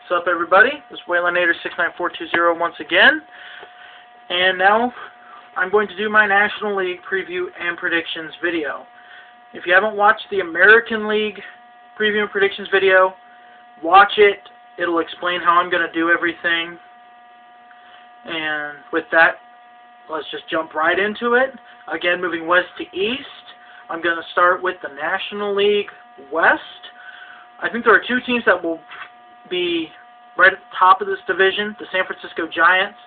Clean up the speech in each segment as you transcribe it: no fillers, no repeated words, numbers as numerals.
What's up, everybody? This is Waylandnator69420 once again, and now I'm going to do my National League preview and predictions video. If you haven't watched the American League preview and predictions video, watch it. It'll explain how I'm going to do everything. And with that, let's just jump right into it. Again, moving west to east, I'm going to start with the National League West. I think there are two teams that will be right at the top of this division, the San Francisco Giants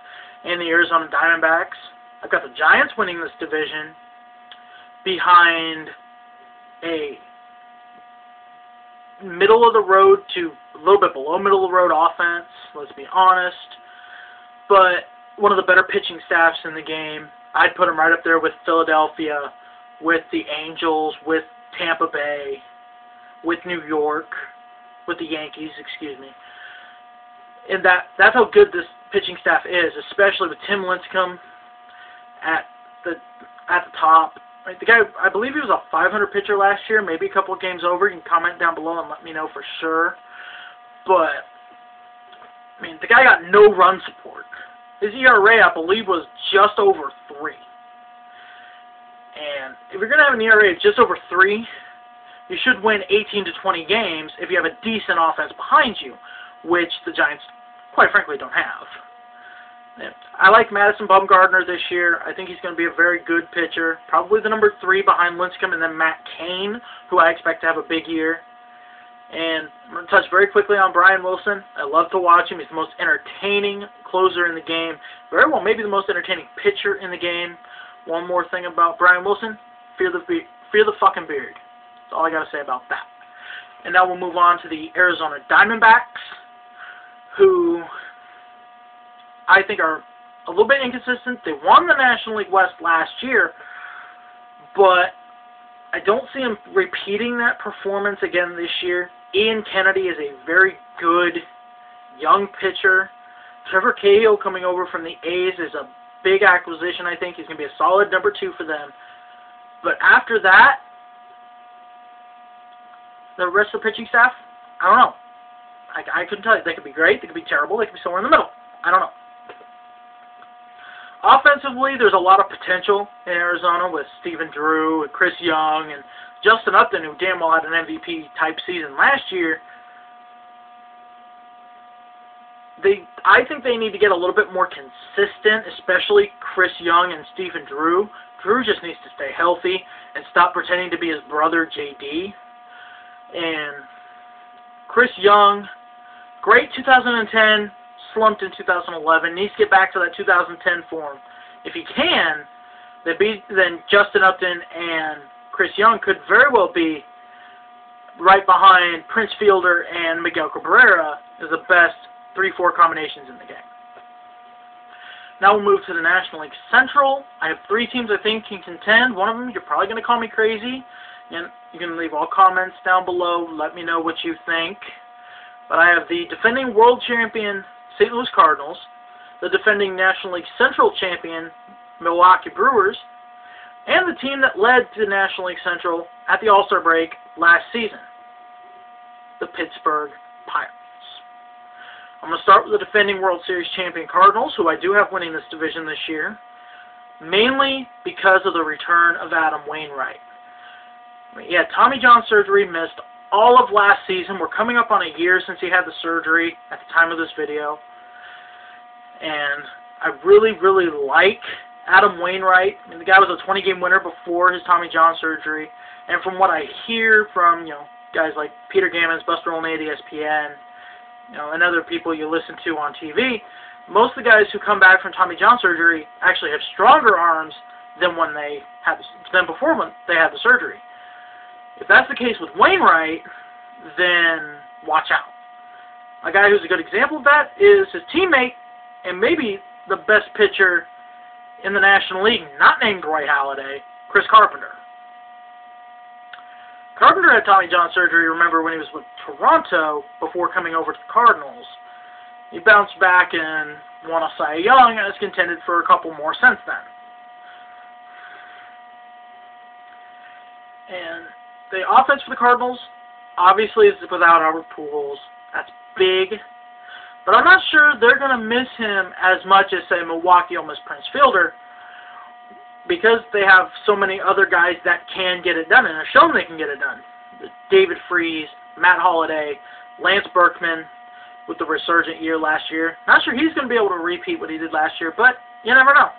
and the Arizona Diamondbacks. I've got the Giants winning this division behind a middle-of-the-road to a little bit below middle-of-the-road offense, let's be honest, but one of the better pitching staffs in the game. I'd put them right up there with Philadelphia, with the Angels, with Tampa Bay, with New York, with the Yankees, excuse me. And that's how good this pitching staff is, especially with Tim Lincecum at the top. Right, the guy, I believe he was a 500 pitcher last year, maybe a couple of games over. You can comment down below and let me know for sure. But I mean, the guy got no run support. His ERA, I believe, was just over 3. And if you're going to have an ERA of just over 3, you should win 18 to 20 games if you have a decent offense behind you, which the Giants, quite frankly, don't have. And I like Madison Bumgarner this year. I think he's going to be a very good pitcher. Probably the number 3 behind Lincecum and then Matt Cain, who I expect to have a big year. And I'm going to touch very quickly on Brian Wilson. I love to watch him. He's the most entertaining closer in the game. Very well, maybe the most entertaining pitcher in the game. One more thing about Brian Wilson, fear the fucking beard. That's all I got to say about that. And now we'll move on to the Arizona Diamondbacks, who I think are a little bit inconsistent. They won the National League West last year, but I don't see them repeating that performance again this year. Ian Kennedy is a very good young pitcher. Trevor Cahill coming over from the A's is a big acquisition, I think. He's going to be a solid number 2 for them. But after that, the rest of the pitching staff, I don't know. I couldn't tell you. They could be great, they could be terrible, they could be somewhere in the middle. I don't know. Offensively, there's a lot of potential in Arizona with Stephen Drew and Chris Young and Justin Upton, who damn well had an MVP-type season last year. I think they need to get a little bit more consistent, especially Chris Young and Stephen Drew. Drew just needs to stay healthy and stop pretending to be his brother, J.D. And Chris Young, great 2010, slumped in 2011, needs to get back to that 2010 form. If he can, then Justin Upton and Chris Young could very well be right behind Prince Fielder and Miguel Cabrera as the best 3-4 combinations in the game. Now we'll move to the National League Central. I have 3 teams I think can contend. One of them, you're probably going to call me crazy, and you can leave all comments down below. Let me know what you think. But I have the defending world champion St. Louis Cardinals, the defending National League Central champion Milwaukee Brewers, and the team that led to the National League Central at the All-Star break last season, the Pittsburgh Pirates. I'm going to start with the defending World Series champion Cardinals, who I do have winning this division this year, mainly because of the return of Adam Wainwright. He had Tommy John surgery, missed all of last season. We're coming up on a year since he had the surgery at the time of this video. And I really, really like Adam Wainwright. I mean, the guy was a 20-game winner before his Tommy John surgery. And from what I hear from, guys like Peter Gammons, Buster Olney, ESPN, and other people you listen to on TV, most of the guys who come back from Tommy John surgery actually have stronger arms than before when they had the surgery. If that's the case with Wainwright, then watch out. A guy who's a good example of that is his teammate and maybe the best pitcher in the National League, not named Roy Halladay, Chris Carpenter. Carpenter had Tommy John surgery, remember, when he was with Toronto before coming over to the Cardinals. He bounced back and won a Cy Young and has contended for a couple more since then. And the offense for the Cardinals, obviously, is without Albert Pujols. That's big. But I'm not sure they're going to miss him as much as, say, Milwaukee will miss Prince Fielder, because they have so many other guys that can get it done and have shown they can get it done. David Freese, Matt Holliday, Lance Berkman with the resurgent year last year. Not sure he's going to be able to repeat what he did last year, but you never know.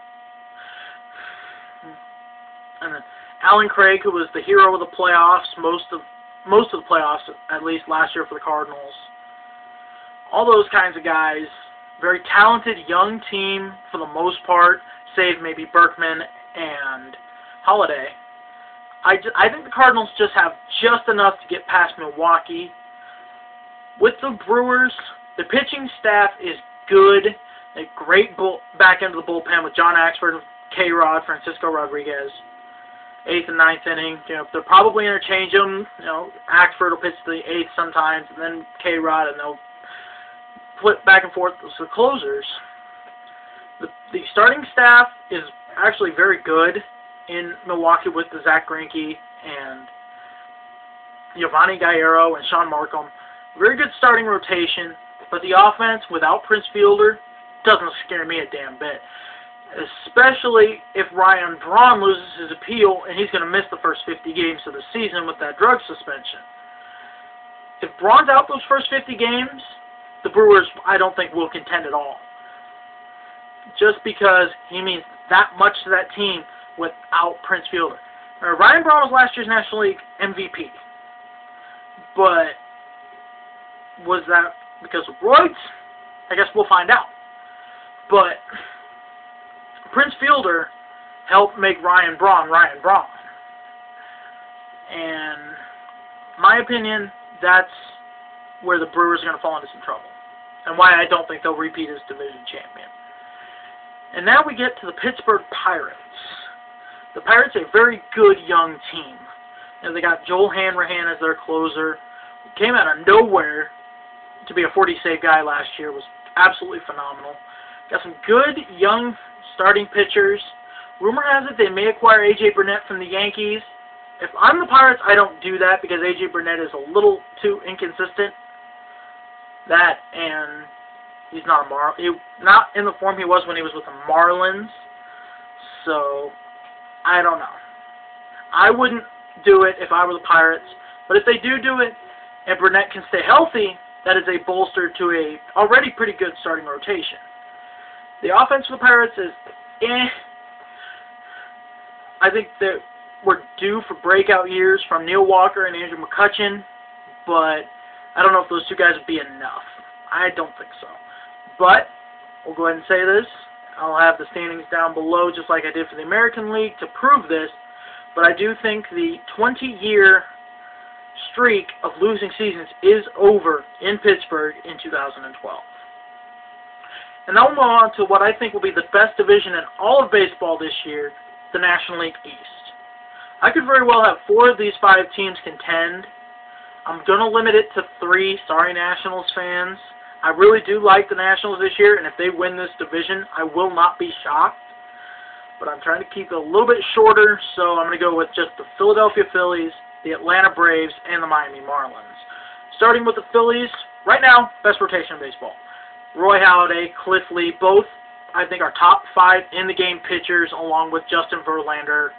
And then Alan Craig, who was the hero of the playoffs, most of the playoffs, at least last year for the Cardinals. All those kinds of guys. Very talented young team for the most part, save maybe Berkman and Holliday. I think the Cardinals just have just enough to get past Milwaukee. With the Brewers, the pitching staff is good. A great back end of the bullpen with John Axford, K-Rod, Francisco Rodriguez. 8th and 9th inning. They'll probably interchange them. Axford will pitch the 8th sometimes, and then K-Rod, and they'll flip back and forth as the closers. The starting staff is actually very good in Milwaukee with the Zach Greinke and Giovanni Gallardo and Sean Markham. Very good starting rotation, but the offense without Prince Fielder doesn't scare me a damn bit. Especially if Ryan Braun loses his appeal and he's going to miss the first 50 games of the season with that drug suspension. If Braun's out those first 50 games, the Brewers, I don't think, will contend at all. Just because he means that much to that team without Prince Fielder. Ryan Braun was last year's National League MVP. But was that because of roids? I guess we'll find out. But Prince Fielder helped make Ryan Braun Ryan Braun. And my opinion, that's where the Brewers are going to fall into some trouble. And why I don't think they'll repeat as division champion. And now we get to the Pittsburgh Pirates. The Pirates are a very good young team. They got Joel Hanrahan as their closer. He came out of nowhere to be a 40-save guy last year. Was absolutely phenomenal. Got some good young starting pitchers. Rumor has it they may acquire A.J. Burnett from the Yankees. If I'm the Pirates, I don't do that because A.J. Burnett is a little too inconsistent. That, and he's not not in the form he was when he was with the Marlins. So, I don't know. I wouldn't do it if I were the Pirates. But if they do it, and Burnett can stay healthy, that is a bolster to a already pretty good starting rotation. The offense for the Pirates is I think that we're due for breakout years from Neil Walker and Andrew McCutchen, but I don't know if those two guys would be enough. I don't think so. But we'll go ahead and say this. I'll have the standings down below just like I did for the American League to prove this, but I do think the 20-year streak of losing seasons is over in Pittsburgh in 2012. And now we'll move on to what I think will be the best division in all of baseball this year, the National League East. I could very well have 4 of these 5 teams contend. I'm going to limit it to 3. Sorry, Nationals fans. I really do like the Nationals this year, and if they win this division, I will not be shocked. But I'm trying to keep it a little bit shorter, so I'm going to go with just the Philadelphia Phillies, the Atlanta Braves, and the Miami Marlins. Starting with the Phillies, right now, best rotation in baseball. Roy Halladay, Cliff Lee, both, I think, are top 5 in-the-game pitchers, along with Justin Verlander,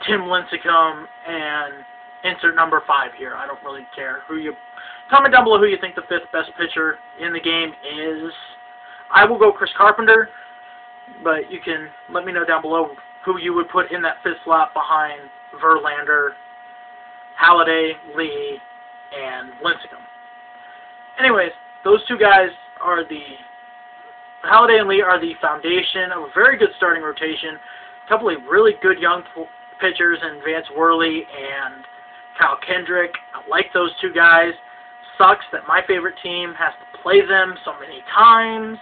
Tim Lincecum, and insert number 5 here. I don't really care who you... Comment down below who you think the 5th best pitcher in the game is. I will go Chris Carpenter, but you can let me know down below who you would put in that 5th slot behind Verlander, Halladay, Lee, and Lincecum. Anyways, those two guys are Halladay and Lee are the foundation of a very good starting rotation. A couple of really good young pitchers in Vance Worley and Kyle Kendrick. I like those two guys. Sucks that my favorite team has to play them so many times,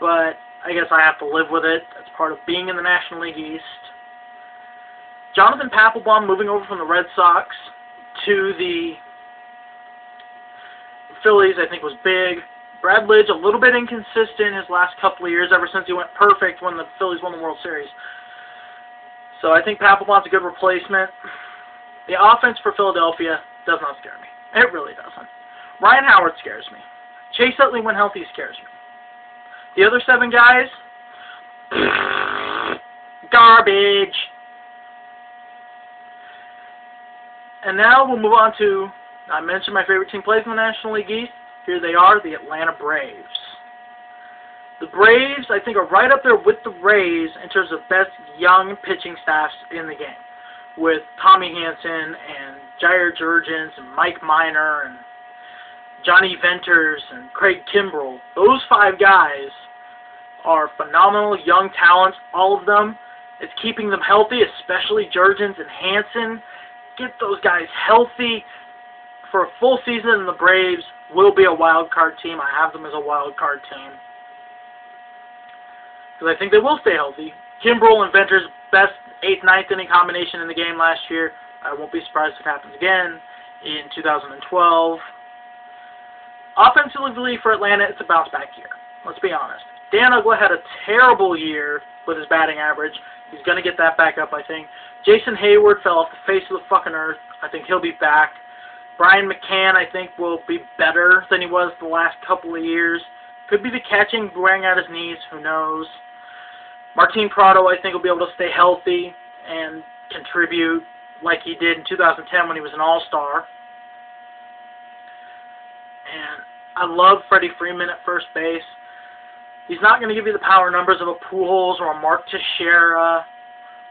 but I guess I have to live with it. That's part of being in the National League East. Jonathan Papelbon moving over from the Red Sox to the Phillies, I think, was big. Brad Lidge, a little bit inconsistent his last couple of years, ever since he went perfect when the Phillies won the World Series. So I think Papelbon's a good replacement. The offense for Philadelphia does not scare me. It really doesn't. Ryan Howard scares me. Chase Utley when healthy scares me. The other 7 guys, garbage. And now we'll move on to, I mentioned my favorite team plays in the National League East. Here they are, the Atlanta Braves. The Braves, I think, are right up there with the Rays in terms of best young pitching staffs in the game, with Tommy Hanson and Jair Jurgens and Mike Minor and Johnny Venters and Craig Kimbrell. Those 5 guys are phenomenal young talents, all of them. It's keeping them healthy, especially Jurgens and Hanson. Get those guys healthy for a full season, and the Braves will be a wild card team. I have them as a wild card team because I think they will stay healthy. Kimbrell and Venters, best 8th, 9th inning combination in the game last year. I won't be surprised if it happens again in 2012. Offensively for Atlanta, it's a bounce back year. Let's be honest. Dan Uggla had a terrible year with his batting average. He's going to get that back up, I think. Jason Hayward fell off the face of the fucking earth. I think he'll be back. Brian McCann, I think, will be better than he was the last couple of years. Could be the catching wearing out his knees. Who knows? Martin Prado, I think, will be able to stay healthy and contribute like he did in 2010 when he was an all-star. And I love Freddie Freeman at first base. He's not going to give you the power numbers of a Pujols or a Mark Teixeira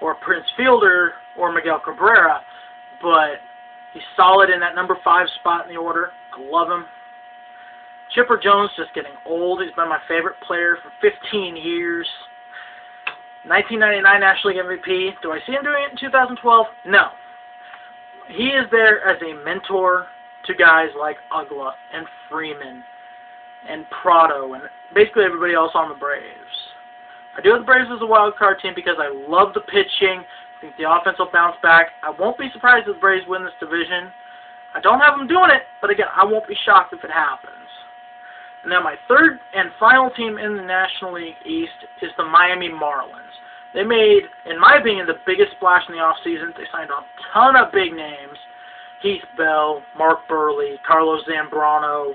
or a Prince Fielder or Miguel Cabrera, but he's solid in that number 5 spot in the order. I love him. Chipper Jones just getting old. He's been my favorite player for 15 years. 1999 National League MVP. Do I see him doing it in 2012? No. He is there as a mentor to guys like Uggla and Freeman and Prado and basically everybody else on the Braves. I do have the Braves as a wild card team because I love the pitching. I think the offense will bounce back. I won't be surprised if the Braves win this division. I don't have them doing it, but again, I won't be shocked if it happens. And now my third and final team in the National League East is the Miami Marlins. They made, in my opinion, the biggest splash in the offseason. They signed a ton of big names. Heath Bell, Mark Burley, Carlos Zambrano,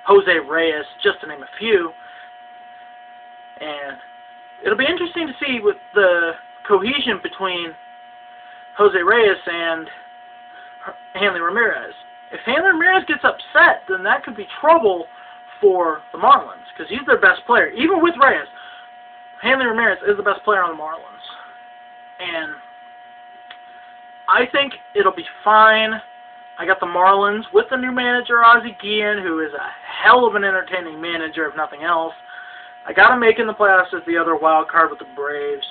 Jose Reyes, just to name a few. And it'll be interesting to see with the cohesion between Jose Reyes and Hanley Ramirez. If Hanley Ramirez gets upset, then that could be trouble for the Marlins, because he's their best player. Even with Reyes, Hanley Ramirez is the best player on the Marlins. And I think it'll be fine. I got the Marlins with the new manager, Ozzie Guillen, who is a hell of an entertaining manager, if nothing else. I got them making the playoffs as the other wild card with the Braves.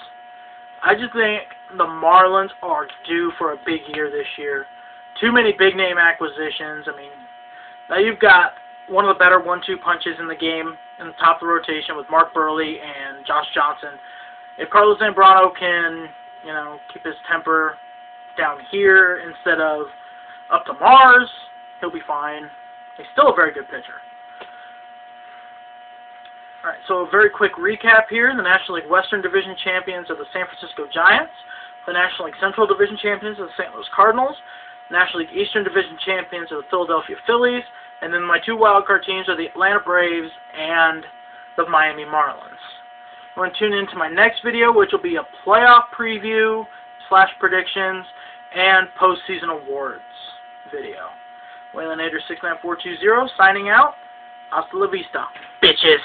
I just think the Marlins are due for a big year this year. Too many big-name acquisitions. I mean, now you've got one of the better 1-2 punches in the game in the top of the rotation with Mark Burley and Josh Johnson. If Carlos Zambrano can, keep his temper down here instead of up to Mars, he'll be fine. He's still a very good pitcher. Alright, so a very quick recap here. The National League Western Division champions are the San Francisco Giants. The National League Central Division champions are the St. Louis Cardinals. National League Eastern Division champions are the Philadelphia Phillies. And then my 2 wildcard teams are the Atlanta Braves and the Miami Marlins. I'm going to tune into my next video, which will be a playoff preview / predictions and postseason awards video. Waylander69420 signing out. Hasta la vista, bitches.